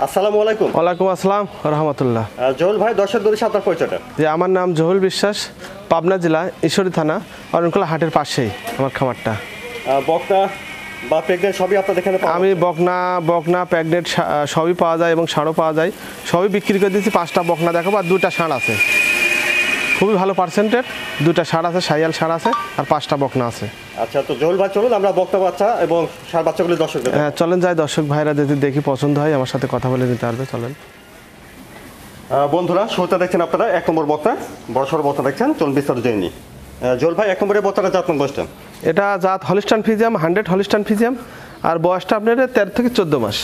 আসসালামু আলাইকুম। ওয়ালাইকুম আসসালাম রহমতুল্লাহ। জহুল ভাই, দর্শক দর্শী আপনার পরিচয়টা? যে আমার নাম জহুল বিশ্বাস, পাবনা জেলা ঈশ্বরী থানা অরণকুলা হাটের পাশেই আমার খামারটা। বকনা বা প্রেগনেন্ট সবই আপনাদের এখানে পাওয়া আমি বকনা প্রেগনেন্ট সবই পাওয়া যায় এবং ষাঁড়ও পাওয়া যায়, সবই বিক্রি করে দিয়েছি। 5টা বকনা দেখাবো আর 2টা ষাঁড় আছে, খুবই ভালো পার্সেন্টের। 2টা ষাঁড় আছে, সাইয়াল ষাঁড় আছে আর 5টা বকনা আছে। আচ্ছা, তো জহুল ভাই চলুন আমরা বকনা বাচ্চা এবং ষাঁড় বাচ্চাগুলি দর্শক হ্যাঁ চলেন যাই, দর্শক ভাইরা যদি দেখি পছন্দ হয় আমার সাথে কথা বলে নিতে পারবে। চলেন বন্ধুরা, শুরুতে দেখছেন আপনারা 1 নম্বর বকনা, বড় সড়ো বকনা দেখছেন। চলুন বিস্তারিত জেনে নিই। জহুল ভাই, 1 নম্বরের বকনাটা জাত মান বয়সটা? এটা জাত হলিস্টান ফিজিয়াম, 100 হলিস্টান ফিজিয়াম, আর বয়সটা আপনার 13 থেকে 14 মাস।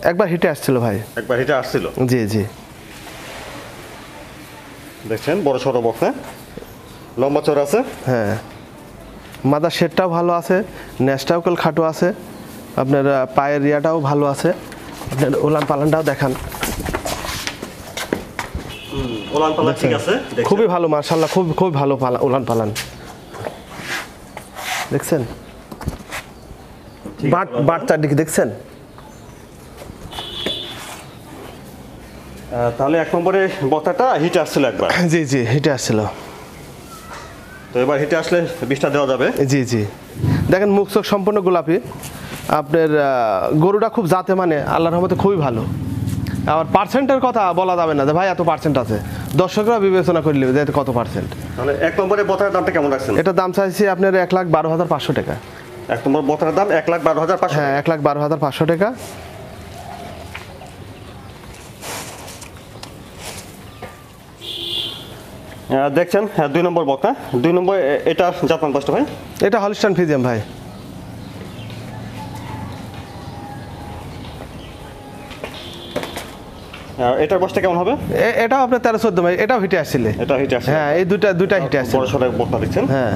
একবার হিটে আসছিল ভাই, একবার হিটে আসছিল। জি জি। দেখছেন বড় সড়ো বকনা, লম্বা চড়া আছে। হ্যাঁ, মাদার শেডটাও ভালো আছে, নেসটাও কাল খাটো আছে, আপনার পায়ের ইয়াটাও ভালো আছে। আপনার ওলান পালানটাও দেখান, ওলান পালান ঠিক আছে, খুবই ভালো মার্শাল্লাহ, খুব ভালো ওলান পালান। দেখছেন বাট চারদিকে দেখছেন। তাহলে 1 নম্বরে বকনাটা হিটে আসছিল একবার? জি জি, হিটে আসছিল। তো এবার হিটে আসলে 20টা দেওয়া যাবে? জি জি। দেখেন মুখ চোখ সম্পূর্ণ গোলাপি। আপনার গরুটা খুব জাতে মানে আল্লাহর রহমতে খুবই ভালো। আবার পার্সেন্টের কথা বলা যাবে না যে ভাই এত পার্সেন্ট আছে, দর্শকরা বিবেচনা করে নেবে যে কত পার্সেন্ট। তাহলে 1 নম্বরের বকনার দামটা কেমন রাখছেন? এটা দাম চাইছি আপনার 1,12,500 টাকা। 1 নম্বর বকনার দাম 1,12,500? হ্যাঁ, 1,12,500 টাকা। দেখছেন, হ্যাঁ 2 নম্বর বকনা। 2 নম্বর এটা জাতমান বয়সটা ভাই? এটা হলিস্টান ফিজিয়াম ভাই। এটার বয়সটা কেমন হবে? এটাও আপনার 13-14 মাস, এটাও হিটে আসছিলে। এটা হিটে আসছে? হ্যাঁ, এই দুইটা হিটে আসছে। বড় সড়ো বকনা দেখছেন। হ্যাঁ,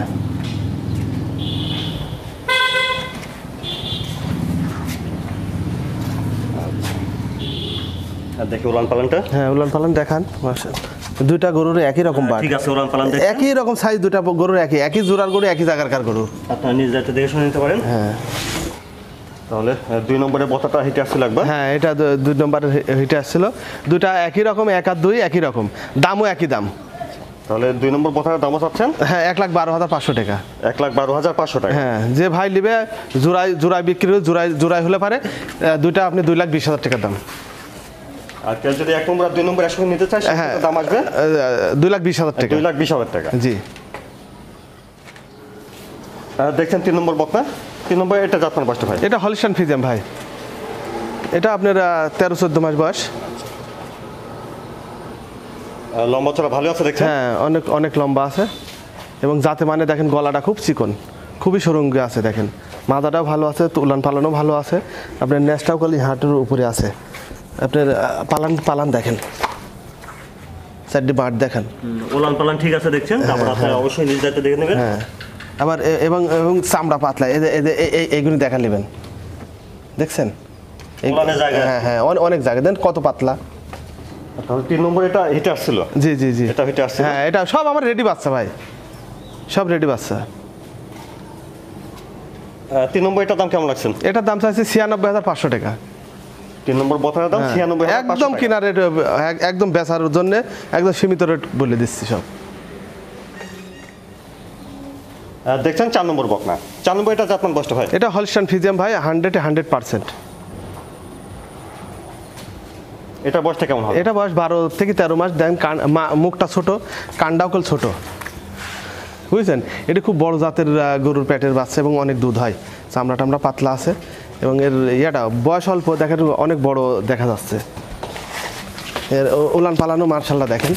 দেখি উলান পালানটা। হ্যাঁ উলান পালান দেখান। মাশাআল্লাহ, দুইটা গরুর একই রকম বাট। ঠিক আছে, উলান পালান দেখেন। একই রকম সাইজ, দুইটা গরুর একই জোড়ার গরু, একই জায়গার গরু। আপনারা নিজ দায়িত্বে দেখে শুনে নিতে পারেন। হ্যাঁ, তাহলে 2 নম্বরের বকনাটা হিটে আসছিল একবার? হ্যাঁ এটা 2 নম্বরের হিটে আসছিল। দুইটা একই রকম, 1 আর 2 একই রকম, দামও একই দাম। তাহলে 2 নম্বর বকনার দামও চাচ্ছেন? হ্যাঁ, 1,12,500 টাকা। 1,12,500 টাকা। হ্যাঁ, যে ভাই নিবে জোড়ায় বিক্রি হলে জোড়ায় হলে পারে দুইটা আপনি 2,20,000 টাকা দাম। আর কেউ যদি 1 নম্বর আর 2 নম্বর একসঙ্গে নিতে চায় হ্যাঁ, সেটার দাম আসবে 2,20,000 টাকা। 2,20,000 টাকা। জি। দেখছেন 3 নম্বর বকনা। 3 নম্বর এটা জাতমান বয়সটা ভাই? এটা হলিস্টান ফিজিয়াম ভাই। এটা আপনার 13-14 মাস বয়স। লম্বা চড়া ভালো আছে দেখছেন? হ্যাঁ, অনেক লম্বা আছে এবং যাতে মানে দেখেন গলাটা খুব চিকন, খুবই সুরঙ্গে আছে। দেখেন মাথাটাও ভালো আছে, উলান পালানও ভালো আছে। আপনার নেসটাও কালি হাঁটুর উপরে আছে। আপনার পালান দেখেন, চারটি বাট দেখেন। উলান পালান ঠিক আছে দেখছেন। তারপর আপনারা অবশ্যই নিজ দায়িত্বে দেখে নেবেন। হ্যাঁ, আবার এবং চামড়া পাতলা, এইগুলি দেখা নেবেন। দেখছেন উলানের জায়গা? হ্যাঁ হ্যাঁ, অনেক জায়গা দেন কত পাতলা। তাহলে 3 নম্বর এটা হিটে আসছিল? জি জি জি, এটা হিটে আসছিল। হ্যাঁ, এটা সব আমার রেডি বাচ্চা ভাই, সব রেডি বাচ্চা। 3 নম্বর এটার দাম কেমন রাখছেন? এটার দাম চাইছি 96,500 টাকা। 3 নম্বর বকনার দাম 96,500 একদম কিনা রেট, একদম বেচার জন্য একদম সীমিত রেট বলে দিচ্ছি সব। দেখছেন 4 নম্বর বকনা। 4 নম্বর এটা জাতমান বয়সটা ভাই? এটা হলিস্টান ফিজিয়াম ভাই, 100% এটা বয়সটা কেমন হবে? এটা বয়স 12 থেকে 13 মাস। দেন মুখটা ছোট, কান্ডাও ছোট, বুঝছেন। এটা খুব বড় জাতের গরুর পেটের বাচ্চা এবং অনেক দুধ হয়। চামড়া টামড়া পাতলা আছে এবং এর ইয়াটা বয়স অল্প, দেখেন অনেক বড় দেখা যাচ্ছে। এর উলান পালানো মার্শাল্লাহ দেখেন।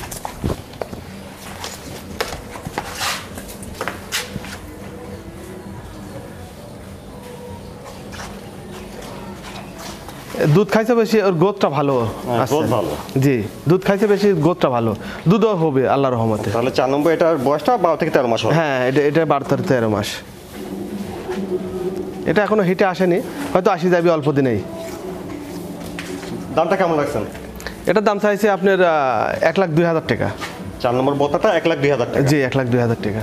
দুধ খাইছে বেশি, ওর গোদটা ভালো আছে। জি, দুধ খাইছে বেশি, গোদটা ভালো, দুধও হবে আল্লাহর রহমতে। তাহলে 4 নম্বর এটার বয়সটা 12 থেকে 13 মাস হবে? হ্যাঁ, এটা 12 থেকে 13 মাস। এটা এখনো হিটে আসেনি, হয়তো আসি যাবে অল্প দিনেই। দামটা কেমন রাখছেন? এটার দাম চাইছে আপনার 1,02,000 টাকা। 4 নম্বর বকনাটা 1,02,000 টাকা? জি, 1,02,000 টাকা।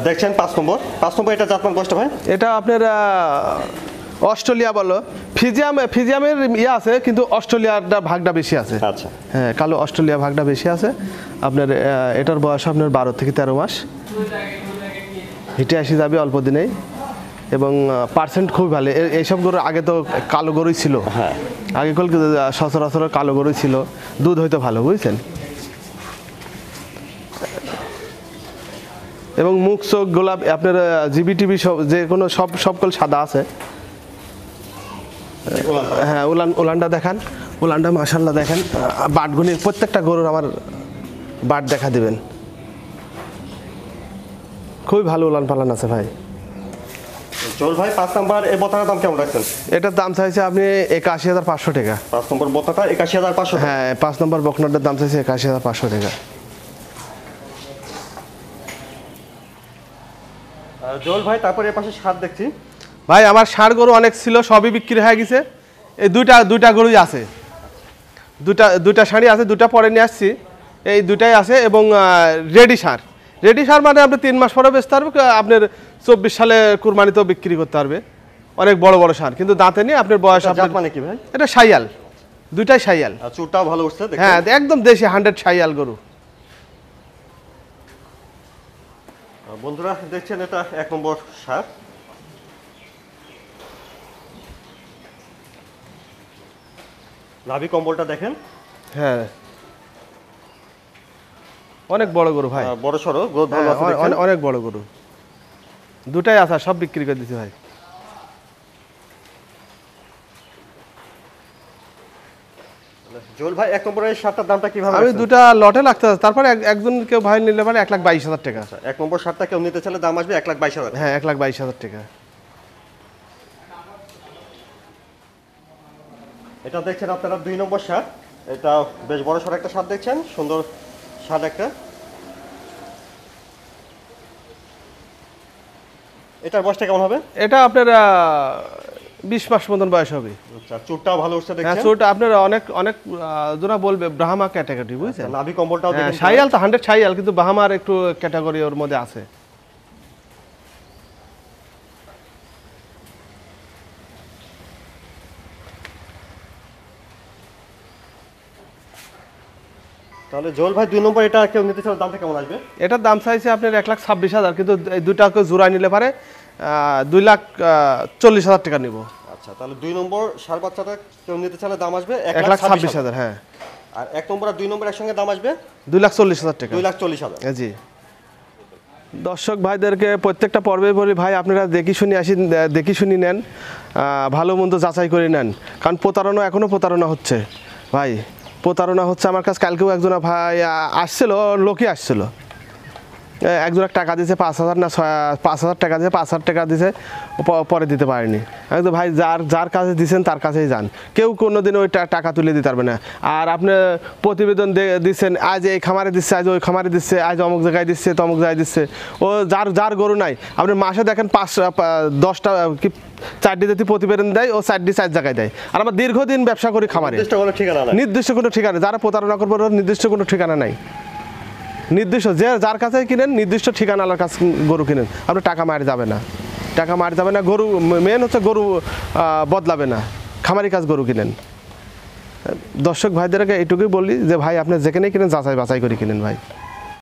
দেখছেন 5 নম্বর এটা জাতমান বয়সটা ভাই? এটা আপনার অস্ট্রেলিয়া বলো, ফিজিয়ামের ইয়ে আছে, কিন্তু অস্ট্রেলিয়ার ভাগটা বেশি আছে। আচ্ছা, হ্যাঁ, কালো অস্ট্রেলিয়া ভাগটা বেশি আছে। আপনার এটার বয়স আপনার 12 থেকে 13 মাস। হিটে আসি যাবে অল্প দিনেই, এবং পার্সেন্ট খুবই ভালো। এইসব গরু আগে তো কালো গরুই ছিল। হ্যাঁ, আগে সচরাচর কালো গরুই ছিল, দুধ হয়তো ভালো, বুঝছেন। এবং মুখ চোখ গোলাপ আপনার জিবি টিবি সব যে কোনো সবকল সাদা আছে। হ্যাঁ, উলানটা দেখান, উলানটা মাশাআল্লাহ দেখেন। বাটগুনি প্রত্যেকটা গরুর আমার বাট দেখা দিবেন, খুবই ভালো উলান পালান আছে ভাই। জল ভাই 5 নম্বর এই বতাটার দাম কেমন রাখছেন? এটার দাম চাইছে আপনি 81,500 টাকা। 5 নম্বর বতাটা 81,500। হ্যাঁ, 5 নম্বর বকনাটার দাম চাইছে 81,500 টাকা। জল ভাই তারপরে এর পাশে সার দেখছি ভাই, আমার ষাঁড় গরু অনেক ছিল, সবই বিক্রি হয়ে গেছে। এই দুইটা গরুই আছে, দুইটা শাড়ি আছে, দুটা পরে নিয়ে আসছি। এই দুটাই আছে, এবং রেডি সার মানে আপনি 3 মাস পরে বেচতে পারবে, আপনার 24 সালে কুরবানিতেও বিক্রি করতে পারবে। অনেক বড় বড় সার, কিন্তু দাঁতে নিয়ে আপনার বয়স মানে কি ভাই? এটা শাইয়াল, দুইটাই শাইয়াল। চুরটাও ভালো উঠছে। হ্যাঁ, একদম দেশি 100 শাইয়াল গরু। বন্ধুরা দেখছেন এটা 1 নম্বর সার। নাভি কম্বলটা দেখেন। হ্যাঁ, অনেক বড় গরু ভাই, বড় সরো গ্রোথ ভালো আছে দেখেন। অনেক বড় গরু, দুটাই আছে, সব বিক্রি করে দিছি ভাই। জল ভাই 1 নম্বরের সারটার দামটা কিভাবে? আমি দুটা লটে লাগতে আছে, তারপরে একজন কেউ ভাই নিলে পারে 1,22,000 টাকা। 1 নম্বর সারটা কেউ নিতে চাইলে দাম আসবে 1,22,000। হ্যাঁ, 1,22,000 টাকা। এটা দেখছেন আপনারা 2 নম্বর সার। এটা বেশ বড় সর একটা সার দেখছেন, সুন্দর সার একটা। এটার বয়সটা কেমন হবে? এটা আপনার 20 মাস মতন বয়স হবে। আচ্ছা, চুরটাও ভালো উঠছে হ্যাঁ, দেখছেন। চোরটা আপনার অনেক জোড়া বলবে ব্রাহ্মা ক্যাটাগরি, বুঝছেন। নাভি কম্বলটাও হ্যাঁ, দেখেন। শাইয়াল তো 100 শাইয়াল, কিন্তু ব্রাহ্মার একটু ক্যাটাগরি ওর মধ্যে আছে। তাহলে জল ভাই 2 নম্বর এটা কেউ নিতে চাইলে দামটা কেমন আসবে? এটার দাম চাইছে আপনার 1,26,000, কিন্তু এই দুটাকে জোড়া নিলে পারে 2,40,000 টাকা নিব। আচ্ছা, তাহলে 2 নম্বর সার বাচ্চাটা কেউ নিতে চাইলে দাম আসবে 1,26,000। হ্যাঁ, আর 1 নম্বর আর 2 নম্বর একসঙ্গে দাম আসবে 2,40,000 টাকা। 2,40,000। জি, দর্শক ভাইদেরকে প্রত্যেকটা পর্বে বলি, ভাই আপনারা দেখি শুনি নেন, ভালো মন্দ যাচাই করে নেন, কারণ এখনও প্রতারণা হচ্ছে ভাই। প্রতারণা হচ্ছে আমার কাছে। কালকেও একজন ভাই আসছিল, লোকই আসছিল, একজনের টাকা দিয়েছে 5,000 না 5,000 টাকা দিয়েছে, 5,000 টাকা দিয়েছে, পরে দিতে পারেনি। আমি তো ভাই যার কাছে দিচ্ছেন তার কাছেই যান, কেউ কোনোদিন ওই টাকা তুলে দিতে পারবে না। আর আপনি প্রতিবেদন দিচ্ছেন, আজ এই খামারে দিচ্ছে, আজ ওই খামারে দিচ্ছে, আজ অমুক জায়গায় দিচ্ছে, তমুক জায়গায় দিচ্ছে। ও যার গরু নাই, আপনি মাসে দেখেন 10টা কি 4টি যদি প্রতিবেদন দেয়, ও 4টি 4 জায়গায় দেয়। আর আমার দীর্ঘদিন ব্যবসা করি খামারে, নির্দিষ্ট কোনো ঠিকানা, যারা প্রতারণা করবো নির্দিষ্ট কোনো ঠিকানা নাই। নির্দিষ্ট যার কাছে কিনেন, নির্দিষ্ট ঠিকানার কাছে গরু কিনেন, আপনার টাকা মার যাবে না, গরু মেন হচ্ছে গরু বদলাবে না, খামারি কাজ গরু কিনেন। দর্শক ভাইদেরকে এইটুকুই বলি যে ভাই আপনি যেখানেই কিনেন যাচাই বাছাই করে কিনেন ভাই।